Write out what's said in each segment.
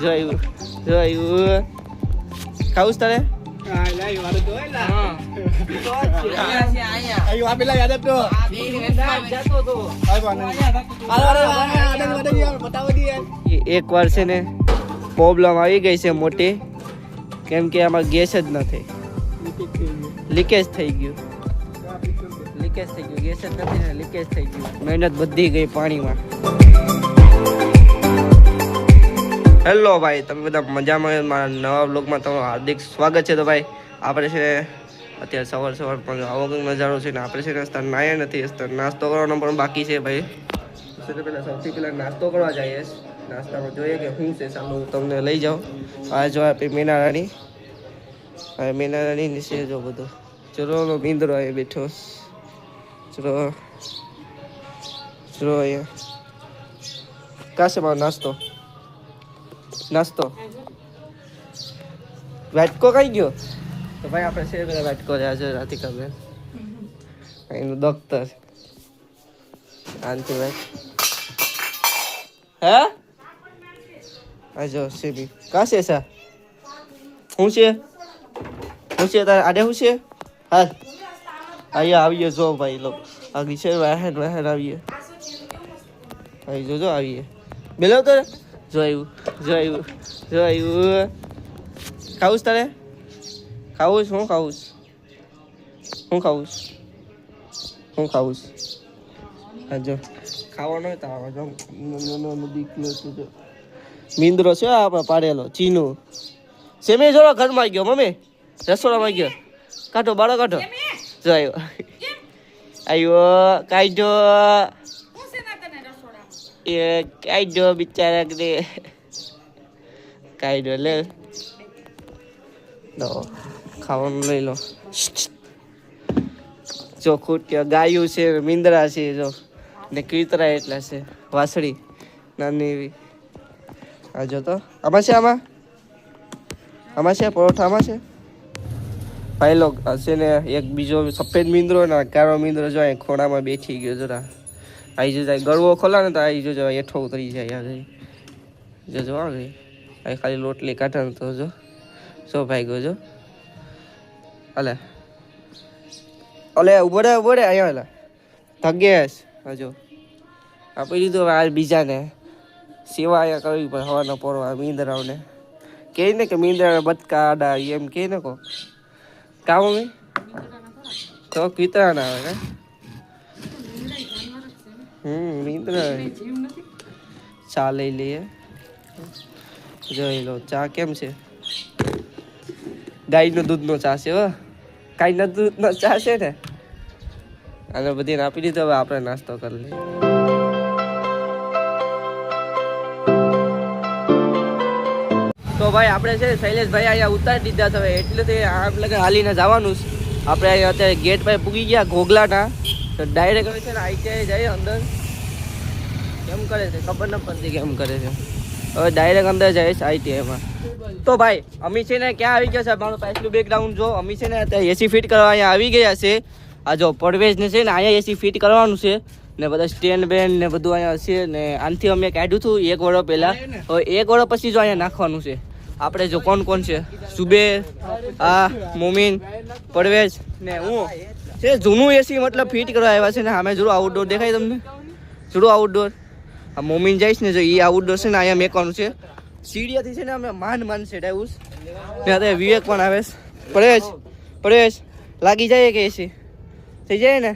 જોયું ખાવું છે તારે? એક વાર છે ને પ્રોબ્લેમ આવી ગઈ છે મોટી, કેમ કે આમાં ગેસ જ નથી, લીકેજ થઈ ગયું ગેસ જ નથી ને લીકેજ થઈ ગયું, મહેનત બધી ગઈ પાણીમાં. હેલો ભાઈ, તમે બધા મજામાં? મારા નવા બ્લોગમાં તમારું હાર્દિક સ્વાગત છે. તો ભાઈ આપણે છે અત્યારે સવાર પણ આવો કંઈક નજારો છે ને આપણે છે નાસ્તા નાયા નથી, નાસ્તો કરવાનો પણ બાકી છે ભાઈ. સૌથી પહેલાં નાસ્તો કરવા જઈએ. નાસ્તામાં જોઈએ કે શું છે સામે, હું તમને લઈ જાઉં. આ જો આપણી મેનારાણી નીચે જો બધું ચલો મીંદરો એ બેઠો ચલો અહીંયા કાં છે મારો નાસ્તો વાટકો કઈ ગયો? તો ભાઈ આપણે છે પેલા વાટકો રહ્યા છે રાધિકાબેન, એનું દફતર આનથી ભાઈ હે આજો સીબી કાશે સા હું છે તારે આડે હું છે? હાલ અહીંયા આવીએ જો ભાઈ લોકો આગળ છે વાહન આવીએ ભાઈ જોજો આવીએ બેલો તો જોયું ખાવું તારે? ખાવું શું ખાવું હા જો ખાવાનો મીંદરો છે આપણે પાડેલો ચીનું સેમે જોડો ઘરમાં ગયો, મમ્મી રસોડામાં ગયો, કાઢો બાળો કાઢો જો આવ્યો કાઢો એ કાઢો બિચારા કે કાઢો લે ખાવાનું લઈ લો. જો ખૂટ્યો ગાયું છે, મીંદરા છે જો ને કીતરા એટલા છે, વાસળી નાની એવી. આ જો તો આમાં છે પરોઠા આમાં છે ભાઈ લોક છે ને. એક બીજો સફેદ મીંદરો ને કાળો મીંદરો જો અહીં ખોડામાં બેઠી ગયો જરા. આવી જો જાય ગળવો ખોલા ને તો આવી જો હેઠો ઉતરી જાય. આ ગઈ જો આ ગઈ આ ખાલી લોટલી કાઢે ને તો જો ભાઈ ગયો જો ઓલે ઉભો રે અહીંયા ઓલા ધગેશ હજો આપી દીધું. આ બીજાને સેવા અહીંયા કરવી પડે હવાનો પોરો આ મીંદરાઓને કહે ને કે મીંદરા બચકા આડા એમ કહે ને કહો કામ તો કીતરા ના આવે ને મીંદરા. ચા લઈ લઈએ, જોઈ લો ચા કેમ છે, ગાયનો દૂધનો ચા છે હો, ગાયના દૂધનો ચા છે ને. અને બધીને આપી દીધો, હવે આપણે નાસ્તો કરી લઈએ. તો ભાઈ આપણે છે શૈલેષભાઈ અહીંયા ઉતારી દીધા છે, એટલે આમ લગે હાલીને જવાનું છે. આપણે અહીંયા અત્યારે ગેટ પર પૂગી ગયા ઘોઘલાના, તો ડાયરેક્ટ હવે છે ને આઈટીઆઈ જાય અંદર. કેમ કરે છે ખબર ન પડતી કેમ કરે છે. હવે ડાયરેક્ટ અંદર જાય છે આઈટીઆઈમાં. તો ભાઈ અમી છે ને ક્યાં આવી ગયા છે, મારું પાછલું બેકગ્રાઉન્ડ જો. અમી છે ને અત્યારે એસી ફિટ કરવા અહીંયા આવી ગયા છે. આ જો પડવેશને છે ને અહીંયા એસી ફિટ કરવાનું છે ને બધા સ્ટેન્ડ બેન્ડ ને બધું અહીંયા છે ને. આનાથી અમે કાઢ્યું હતું 1 વર્ષ પહેલાં, હવે 1 વર્ષ પછી જો અહીંયા નાખવાનું છે. આપણે જો કોણ છે સુબેર, આ મોમીન, પડવેશ ને હું છે જૂનું એસી મતલબ ફિટ કરવા આવ્યા છે ને. અમે જોડું આઉટડોર દેખાય તમને, જોડું આઉટડોર. આ મોમીન જઈશ ને જો એ આઉટડોર છે ને અહીંયા મેકવાનું છે. સીડીયાથી છે ને અમે માંડ ચડાવ્યું ને. અત્યારે વિવેક પણ આવે છે. પડવેશ લાગી જાય કે એસી થઈ જાય ને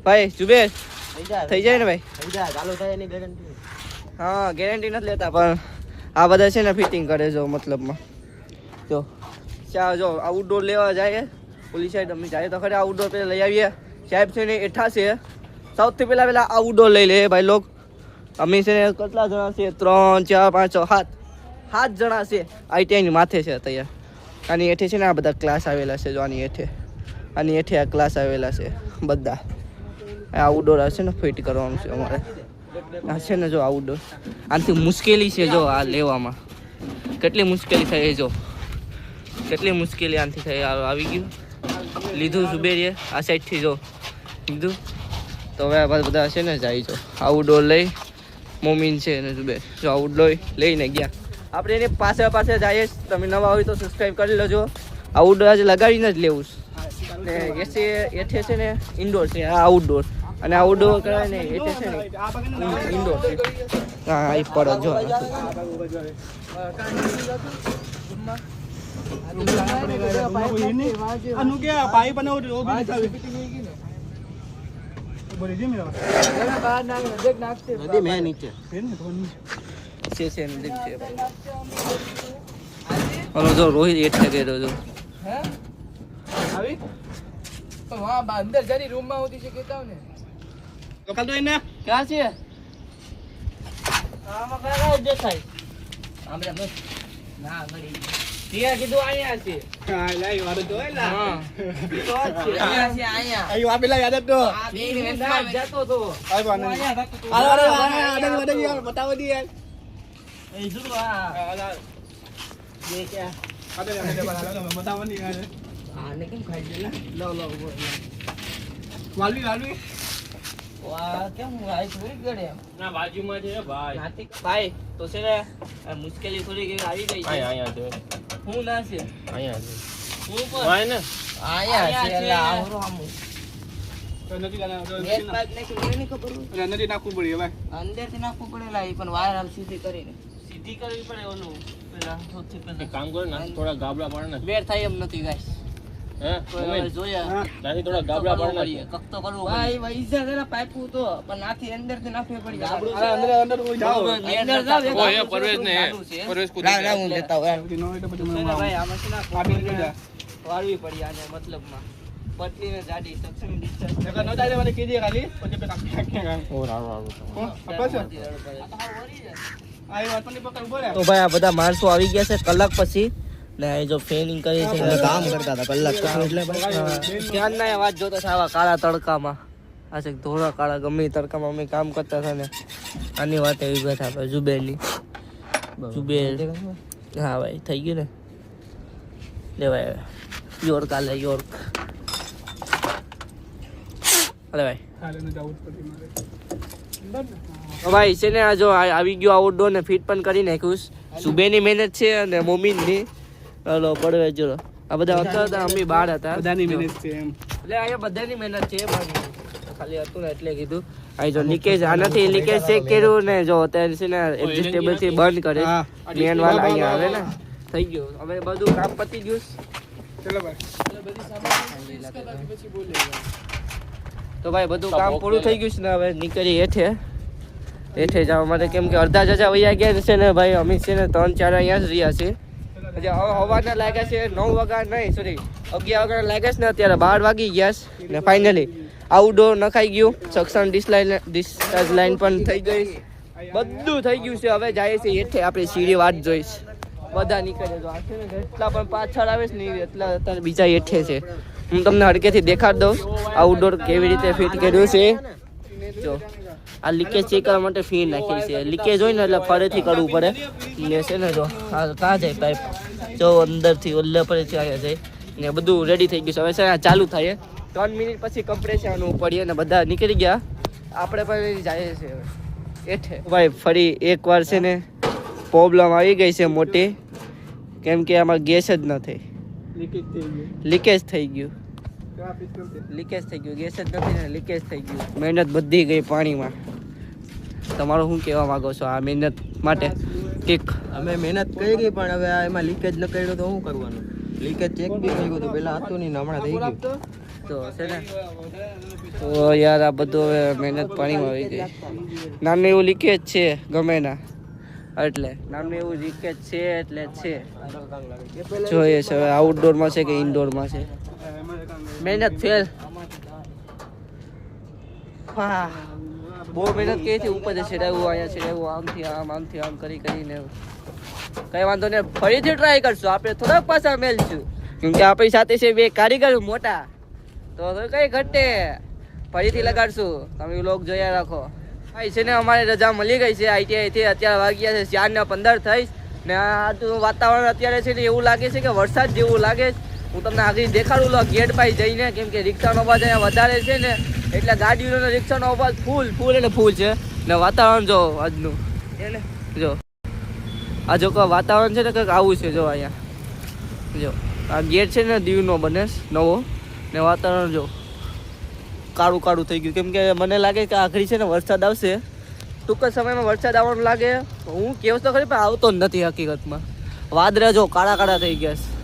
ભાઈ? જુબેર થઈ જાય ને ભાઈ? હા ગેરંટી નથી લેતા, પણ આ બધા છે ને ફિટિંગ કરે જો મતલબમાં. જો જો આઉટડોર લેવા જાય પોલીસ સાઈડ અમે જાય તો ખરે આઉટડોર પહેલાં લઈ આવીએ. સાહેબ છે ને એઠા છે, સૌથી પહેલાં આઉટડોર લઈ લે ભાઈ લોક. અમે છે ને કેટલા જણા છે? 3 4 5 6 7 જણા છે. આઈટીઆઈની માથે છે તૈયાર. આની હેઠે છે ને આ બધા ક્લાસ આવેલા છે જો. આની હેઠે આ ક્લાસ આવેલા છે બધા. આઉટડોર હશે ને ફિટ કરવાનું છે અમારે. આ છે ને જો આઉટડોર, આનાથી મુશ્કેલી છે જો આ લેવામાં. કેટલી મુશ્કેલી થઈ જો, કેટલી મુશ્કેલી આનાથી થઈ. આવી ગયું લીધું સુબેરીએ આ સાઈડથી જો લીધું. તો હવે આ બધા છે ને જાય જો આઉટડોર લઈ. મોમીન છે ને સુબેર જો આઉટડોર લઈને ગયા. આપણે એની પાસે જઈએ. તમે નવા હોય તો સબસ્ક્રાઈબ કરી લેજો. આઉટડોર આજે લગાડીને જ લેવું ને. એઠે છે ને ઇન્ડોર છે, આ આઉટડોર. અને આઉટડોર કરાય ને એઠે છે ને ઇન્ડોર છે. હા એ પડો જો જો રોહિત એટલે ગયો જો અંદર જરી રૂમ માં હોતી છે કેતા ને કપલ તો એને ક્યાં છે આમાં કયા દેખાય આપણે બસ ના ગડી તે કીધું અહીંયા છે હા લાઈ વાળો તો એલા હા તો છે અહીંયા છે અહીંયા આયો આપેલા યાદ તો આ બે મિનિટમાં જતો તો આય બાને આડે યાર બતાવો દી યાર એ જુઓ આ ये क्या આડે બતાવો ની યાર આને કેમ ખાઈ દેલા લો વાલવી વાહ કેમ આઈ થોડી ગડે ના બાજુમાં છે ભાઈ. નાથી ભાઈ તો છે ને આ મુશ્કેલી થોડી કે આવી ગઈ છે અહીંયા છે. હું ના છે અહીંયા છે. હું પણ ભાઈ ને આયા છે એટલે આવરો આમ નથી ગાના ગેસ પાઇપ ને કે મને નહીં ખબર હોય નથી નાખવું પડે ભાઈ અંદર થી નાખવું પડેલા એ પણ વાયર હાલ સીધી કરીને સીધી કરવી પડે ઓલું પેલા સૌથી એક પહેલા કામ કરો ને થોડા ગાબડા પાડે ને. બેર થાય એમ નથી ગાઈસ હે કોઈ વાર જોયા ત્યાંથી થોડા ગાબડા પાડે ને. કક તો કરવું ભાઈ વૈસા જરા પાઇપું તો પણ નાથી અંદર થી નાખવી પડી અંદર કોઈ જાઓ અંદર જાવ ઓય પરવેશ ને પરવેશ કુદ હું લેતા હોય નો એટલે પછી છે ને ભાઈ આમાં છે ને પાટી લઈ જા વાળવી પડી આને મતલબમાં પતલી ને જાડી સક્ષમ ડિસ્ટન્સ નકા ન જાય મને કીધી ખાલી પછી પે કાકી ઓ રાવ આપા છે આઈ વાત પણ પકડ ઉભો રે તો ભાઈ આ બધા માણસો આવી ગયા છે કલાક પછી ને એ જો ફેનિંગ કરે છે કામ કરતા હતા કલાક એટલે ધ્યાન ના વાત જોતા છે આવા કાળા તડકામાં આ છે ધોળા કાળા ગમે તડકામાં અમે કામ કરતા હતા ને આની વાત એવી બેઠા આપણે જુબેરની જુબેર હા ભાઈ થઈ ગયું ને લેવાય યોર્ક આલે યોર્ક અરે ભાઈ હાલે ન જાવું પછી મારે તો ભાઈ છે ને આ જો આવી ગયો આઉટડોર ને ફિટ પણ કરી નાખ્યું સુબેની મહેનત છે અને મોમીનની ચાલો પડવે જો આ બધા હતા અમે બહાર હતા બધાની મહેનત છે એમ એટલે અહીંયા બધાની મહેનત છે પણ ખાલી હતું ને એટલે કીધું અહીં જો લીકેજ આનાથી લીકેજ ચેક કર્યું ને જો અત્યારે છે ને એડજસ્ટેબલ થી બંધ કરે મેન વાળ અહીંયા આવે ને થઈ ગયું હવે બધું કામ પતી ગયું ચલો ભાઈ તો ભાઈ બધું કામ પૂરું થઈ ગયું છે ને હવે નીકળી હેઠે જવા માટે કેમ કે અડધા જજા વૈયા ગયા છે ને ભાઈ અમિત છે ને 3-4 અહીંયા જ રહ્યા છે હજી હવાના લાગ્યા છે 9 વાગ્યા નહીં સોરી 11 વાગ્યા લાગ્યા છે ને અત્યારે 12 વાગી ગયા છે ને ફાઇનલી આઉટડોર નખાઈ ગયું સક્શન ડિસ્ચાર્જ લાઈન પણ થઈ ગઈ બધું થઈ ગયું છે હવે જાય છે હેઠે આપણે સીડી વાટ જોઈશ બધા નીકળે તો આ છે ને જેટલા પણ પાછળ આવે છે ને એટલા અત્યારે બીજા હેઠે છે હું તમને હડકેથી દેખાડ દઉં આઉટડોર કેવી રીતે ફિટ કર્યું છે જો આ લીકેજ ચેક કરવા માટે ફી નાખી છે લીકેજ હોય ને એટલે ફરીથી કરવું પડે ને છે ને જો આ કાં જાય પાઇપ જો અંદરથી ઓલ્લે પડેથી અહીંયા જાય ને બધું રેડી થઈ ગયું છે હવે છે આ ચાલુ થાય 3 મિનિટ પછી કમ્પ્રેશન આનું પડીએ ને બધા નીકળી ગયા આપણે પણ જાય છે હેઠે ભાઈ ફરી એકવાર છે ને પ્રોબ્લેમ આવી ગઈ છે મોટી કેમ કે આમાં ગેસ જ નથી લીકેજ થઈ ગયું લીકેજ થઈ ગયું ગેસ જ નથી ને લીકેજ થઈ ગયું મહેનત બધી ગઈ પાણીમાં તમારું શું કહેવા માંગો છો આ મહેનત માટે ઠીક અમે મહેનત કરી પણ હવે આ એમાં લીકેજ ન કર્યું તો શું કરવાનું લીકેજ ચેક બી કર્યું તો પેલા હતું નહીં ને હમણાં થઈ ગયું તો છે ને તો યાર આ બધું હવે મહેનત પાણીમાં આવી ગઈ નાનું એવું લીકેજ છે ગમે ના એટલે નાનું એવું લીકેજ છે એટલે છે જોઈએ છે હવે આઉટડોરમાં છે કે ઇન્ડોરમાં છે મહેનત ફેલ હા બહુ મહેનત કરી હતી ઉપર છેડાવું અહીંયા છેડાવું આમથી આમ કરીને કઈ વાંધો નહીં ફરીથી ટ્રાય કરશું આપણે થોડાક પાછા મેલશું કેમ કે આપણી સાથે છે બે કારીગર મોટા તો કઈ ઘટે ફરીથી લગાડશું તમે લોક જોયા રાખો ભાઈ છે ને અમારે રજા મળી ગઈ છે આઈટીઆઈથી અત્યારે વાગ્યા છે 4:15 થઈશ ને આ વાતાવરણ અત્યારે છે ને એવું લાગે છે કે વરસાદ જેવું લાગે છે હું તમને આગળ દેખાડું લો ગેટ પાસે જઈને કેમ કે રિક્ષાનો અવાજ અહીંયા વધારે છે ને એટલે ગાડીઓનો રિક્ષાનો અવાજ ફૂલ એટલે ફૂલ છે ને વાતાવરણ જો આજનું એને જો આ જો વાતાવરણ છે ને કંઈક આવું છે જો અહીંયા જો આ ગેટ છે ને દીવનો બને નવો ને વાતાવરણ જો કાળું કાળું થઈ ગયું કેમ કે મને લાગે કે આખરી છે ને વરસાદ આવશે ટૂંક જ સમયમાં વરસાદ આવવાનું લાગે હું કેવું તો ખરી પણ આવતો જ નથી હકીકતમાં વાદળા જો કાળા કાળા થઈ ગયા છે